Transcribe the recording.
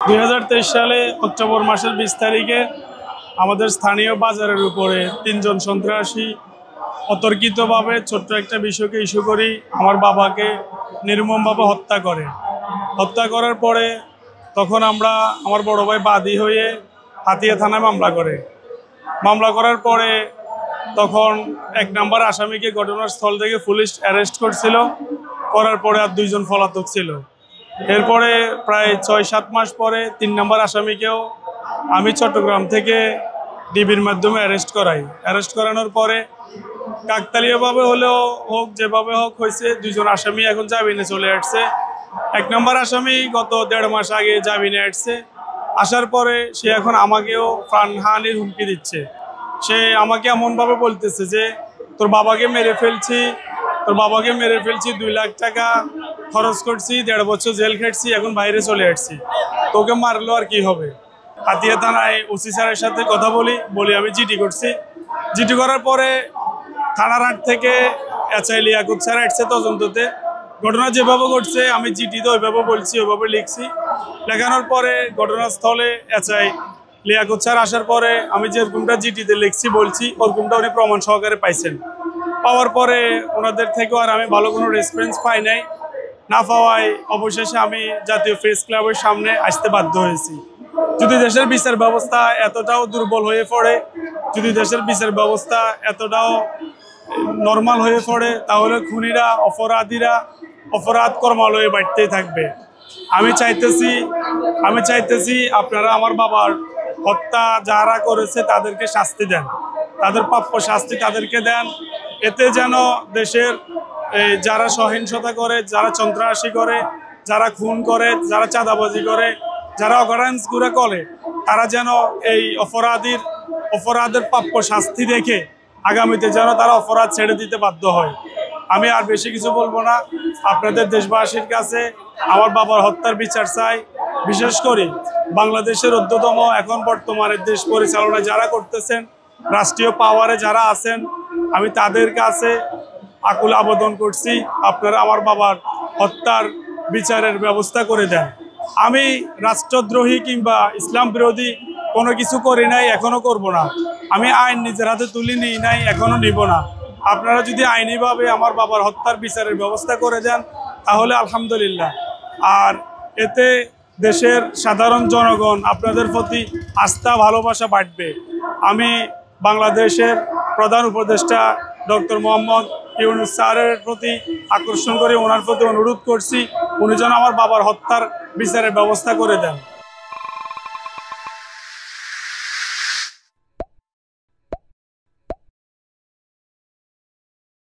2023 সালে অক্টোবর মাসের 20 তারিখে আমাদের স্থানীয় বাজারের উপরে 3 জন সন্ত্রাসী অতর্কিতভাবে ছোট্ট একটা বিষয়কে ইস্যু করি আমার বাবাকে নির্মমভাবে হত্যা করে। হত্যা করার পরে তখন আমার বড় ভাই বাদী হয়ে হাতিয়া থানায় মামলা করার পরে তখন 1 নম্বর আসামিকে ঘটনাস্থল থেকে পুলিশ অ্যারেস্ট করার পরে আর 2 জন পলাতক ছিল। এরপরে প্রায় 6-7 মাস পরে 3 নম্বর আসামিকেও আমি চট্টগ্রাম থেকে ডিবির মাধ্যমে অ্যারেস্ট করানোর পরে কাকতালীয়ভাবে হলেও হোক যেভাবে হোক হয়েছে 2 জন আসামি এখন জামিনে চলে আসছে। 1 নম্বর আসামি গত 1.5 মাস আগে জামিনে আসছে। আসার পরে সে এখন আমাকেও প্রাণহানির হুমকি দিচ্ছে। সে আমাকে এমনভাবে বলতেছে যে তোর বাবাকে মেরে ফেলছি 2 লাখ টাকা খরচ করছি, 1.5 বছর জেল খেটছি, এখন বাইরে চলে আসছি, তোকে মারলো আর কি হবে। হাতিয়া থানায় ওসি স্যারের সাথে কথা বলি আমি জিডি করছি। জিডি করার পরে থানার হাট থেকে এসআই লিয়াকত স্যার আসছে তদন্ততে। ঘটনা যেভাবে ঘটছে আমি জিডিতে ওইভাবে বলছি, ওইভাবে লিখছি। লেখানোর পরে ঘটনাস্থলে এসআই লিয়াকত স্যার আসার পরে আমি যেরকমটা জিডিতে লিখছি বলছি ওরকমটা উনি প্রমাণ সহকারে পাওয়ার পরে ওনাদের থেকেও আর আমি ভালো কোনো রেসপন্স পাই নাই। না পাওয়ায় অবশেষে আমি জাতীয় প্রেস ক্লাবের সামনে আসতে বাধ্য হয়েছি। যদি দেশের বিচার ব্যবস্থা এতটাও দুর্বল হয়ে পড়ে, যদি দেশের বিচার ব্যবস্থা এতটাও নর্মাল হয়ে পড়ে, তাহলে খুনিরা অপরাধীরা অপরাধ কর্মালয়ে বাড়তেই থাকবে। আমি চাইতেছি আপনারা আমার বাবার হত্যা যারা করেছে তাদেরকে শাস্তি দেন, তাদের প্রাপ্য শাস্তি তাদেরকে দেন। এতে যেন দেশের যারা সহিংসতা করে, যারা সন্ত্রাসী করে, যারা খুন করে, যারা চাঁদাবাজি করে, যারা অকারেন্সগুলো করে, তারা যেন এই অপরাধের প্রাপ্য শাস্তি দেখে আগামীতে যেন তারা অপরাধ ছেড়ে দিতে বাধ্য হয়। আমি আর বেশি কিছু বলবো না। আপনাদের দেশবাসীর কাছে আমার বাবার হত্যার বিচার চাই। বিশেষ করে বাংলাদেশের ঊর্ধ্বতম এখন বর্তমানে দেশ পরিচালনা যারা করতেছেন, রাষ্ট্রীয় পাওয়ারে যারা আছেন, আমি তাদের কাছে আকুল আবেদন করছি আপনারা আমার বাবার হত্যার বিচারের ব্যবস্থা করে দেন। আমি রাষ্ট্রদ্রোহী কিংবা ইসলাম বিরোধী কোনো কিছু করি নাই, এখনো করব না। আমি আইন নিজের হাতে তুলে নিই নাই, এখনো নিব না। আপনারা যদি আইনিভাবে আমার বাবার হত্যার বিচারের ব্যবস্থা করে দেন তাহলে আলহামদুলিল্লাহ। আর এতে দেশের সাধারণ জনগণ আপনাদের প্রতি আস্থা ভালোবাসা বাড়বে। আমি বাংলাদেশের প্রধান উপদেষ্টা ডক্টর মোহাম্মদ ইউনূস স্যারের প্রতি আকর্ষণ করে ওনার প্রতি অনুরোধ করছি উনি যেন আমার বাবার হত্যার বিচারের ব্যবস্থা করে দেন।